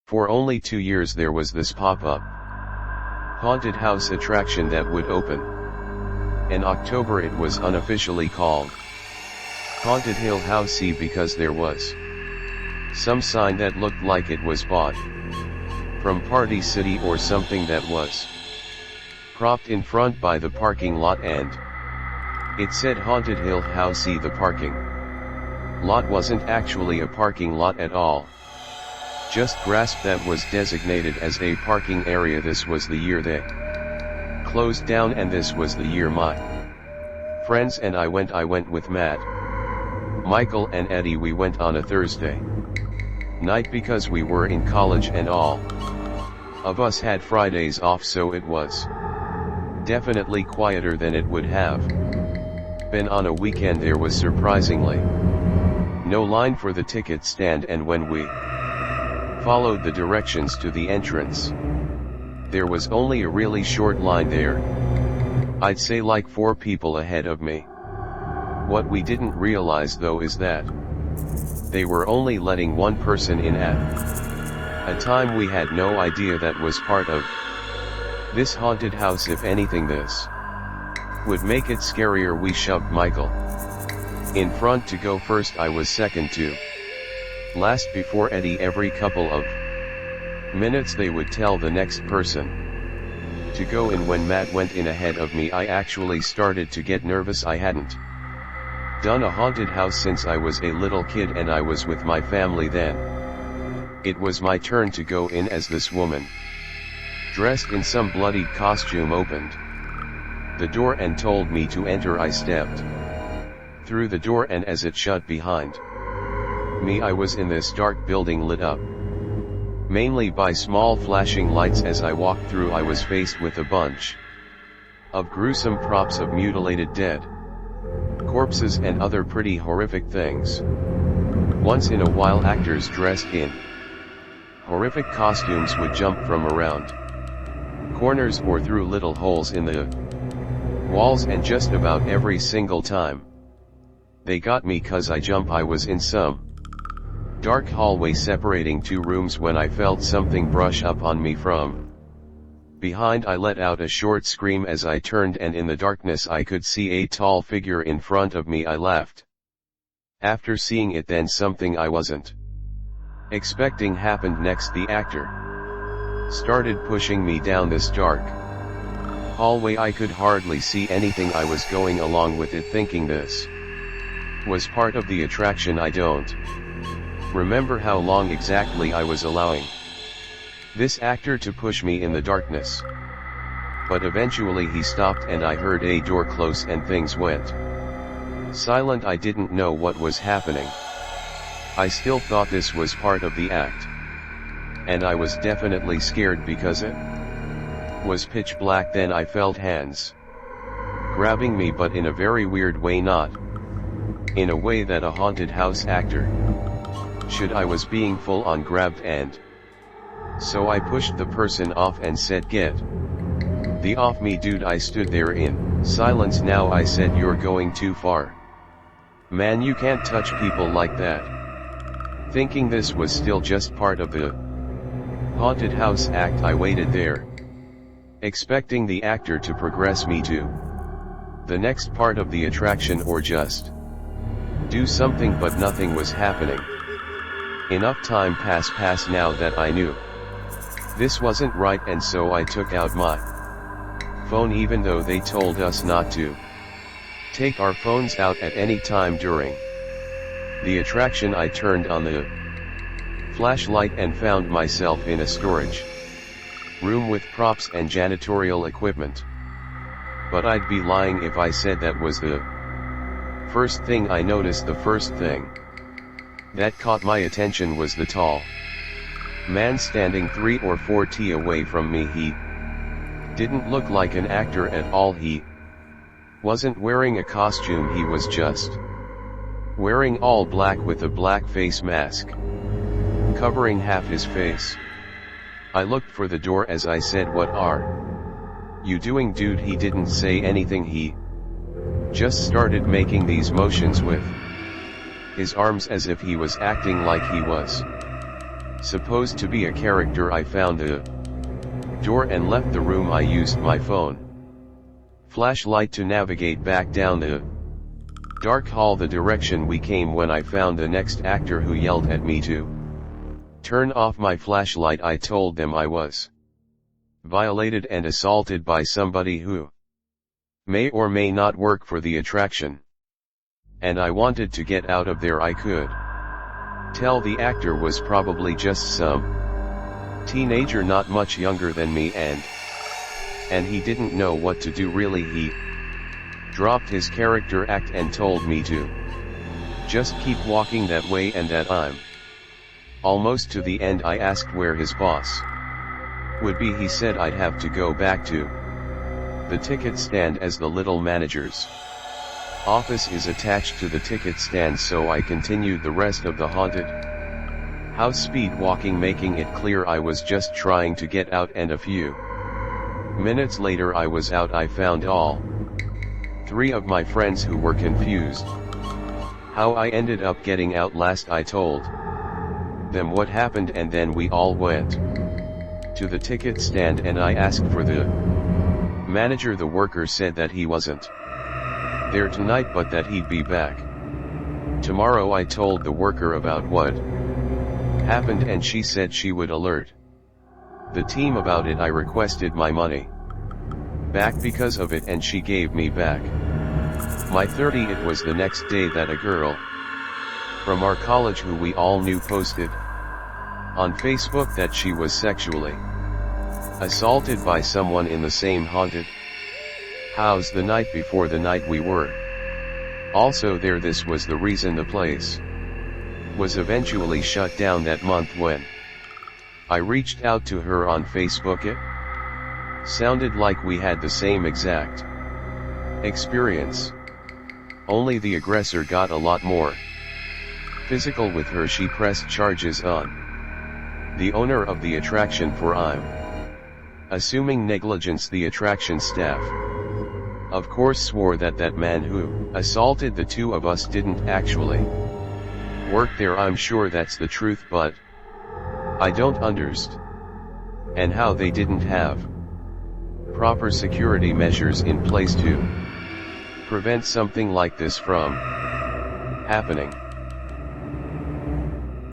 For only 2 years there was this pop-up haunted house attraction that would open. In October it was unofficially called Haunted Hill House because there was some sign that looked like it was bought from Party City or something that was propped in front by the parking lot, and it said Haunted Hill House. The parking lot wasn't actually a parking lot at all, just grass that was designated as a parking area. This was the year they closed down, and this was the year my friends and I went with Matt, Michael and Eddie. We went on a Thursday night because we were in college and all of us had Fridays off, so it was definitely quieter than it would have been on a weekend. There was surprisingly no line for the ticket stand, and when we followed the directions to the entrance, there was only a really short line there. I'd say like 4 people ahead of me. What we didn't realize though is that they were only letting one person in at a time. We had no idea that was part of this haunted house. If anything, this would make it scarier. We shoved Michael in front to go first. I was second to last before Eddie. Every couple of minutes they would tell the next person to go in. When Matt went in ahead of me, I actually started to get nervous. I hadn't done a haunted house since I was a little kid, and I was with my family then. It was my turn to go in as this woman, dressed in some bloody costume, opened the door and told me to enter. I stepped through the door, and as it shut behind me, I was in this dark building lit up mainly by small flashing lights. As I walked through, I was faced with a bunch of gruesome props of mutilated dead corpses and other pretty horrific things. Once in a while, actors dressed in horrific costumes would jump from around corners or through little holes in the walls, and just about every single time they got me 'cause I was in some dark hallway separating 2 rooms when I felt something brush up on me from behind. I let out a short scream as I turned, and in the darkness I could see a tall figure in front of me. I laughed after seeing it. Then something I wasn't expecting happened next. The actor started pushing me down this dark hallway. I could hardly see anything. I was going along with it, thinking this was part of the attraction. I don't remember how long exactly I was allowing this actor to push me in the darkness, but eventually he stopped and I heard a door close and things went silent. I didn't know what was happening. I still thought this was part of the act, and I was definitely scared because it was pitch black. Then I felt hands grabbing me, but in a very weird way, not in a way that a haunted house actor should. I was being full on grabbed, and so I pushed the person off and said, "Get the off me, dude." I stood there in silence. "Now," I said, "you're going too far. Man, you can't touch people like that." Thinking this was still just part of the haunted house act, I waited there, expecting the actor to progress me to the next part of the attraction or just do something, but nothing was happening. Enough time passed now that I knew this wasn't right, and so I took out my phone, even though they told us not to take our phones out at any time during the attraction. I turned on the flashlight and found myself in a storage room with props and janitorial equipment. But I'd be lying if I said that was the first thing I noticed. The first thing that caught my attention was the tall man standing 3 or 4 feet away from me. He didn't look like an actor at all. He wasn't wearing a costume. He was just wearing all black with a black face mask covering half his face. I looked for the door as I said, "What are you doing, dude?" He didn't say anything. He just started making these motions with his arms as if he was acting like he was supposed to be a character. I found the door and left the room. I used my phone flashlight to navigate back down the dark hall the direction we came when I found the next actor who yelled at me to turn off my flashlight. I told them I was violated and assaulted by somebody who may or may not work for the attraction, and I wanted to get out of there. I could tell the actor was probably just some teenager not much younger than me, and he didn't know what to do really. He dropped his character act and told me to just keep walking that way and that I'm almost to the end. I asked where his boss would be. He said I'd have to go back to the ticket stand as the little manager's office is attached to the ticket stand. So I continued the rest of the haunted house speed walking, making it clear I was just trying to get out, and a few minutes later I was out. I found all three of my friends who were confused how I ended up getting out last. I told them what happened, and then we all went to the ticket stand and I asked for the manager. The worker said that he wasn't there tonight but that he'd be back tomorrow. I told the worker about what happened and she said she would alert the team about it. I requested my money back because of it and she gave me back my 30. It was the next day that a girl from our college who we all knew posted on Facebook that she was sexually assaulted by someone in the same haunted house the night before the night we were also there. This was the reason the place was eventually shut down that month. When I reached out to her on Facebook, it sounded like we had the same exact experience, only the aggressor got a lot more physical with her. She pressed charges on the owner of the attraction for, I'm assuming, negligence. The attraction staff of course swore that that man who assaulted the two of us didn't actually work there. I'm sure that's the truth, but I don't understand and how they didn't have proper security measures in place to prevent something like this from happening.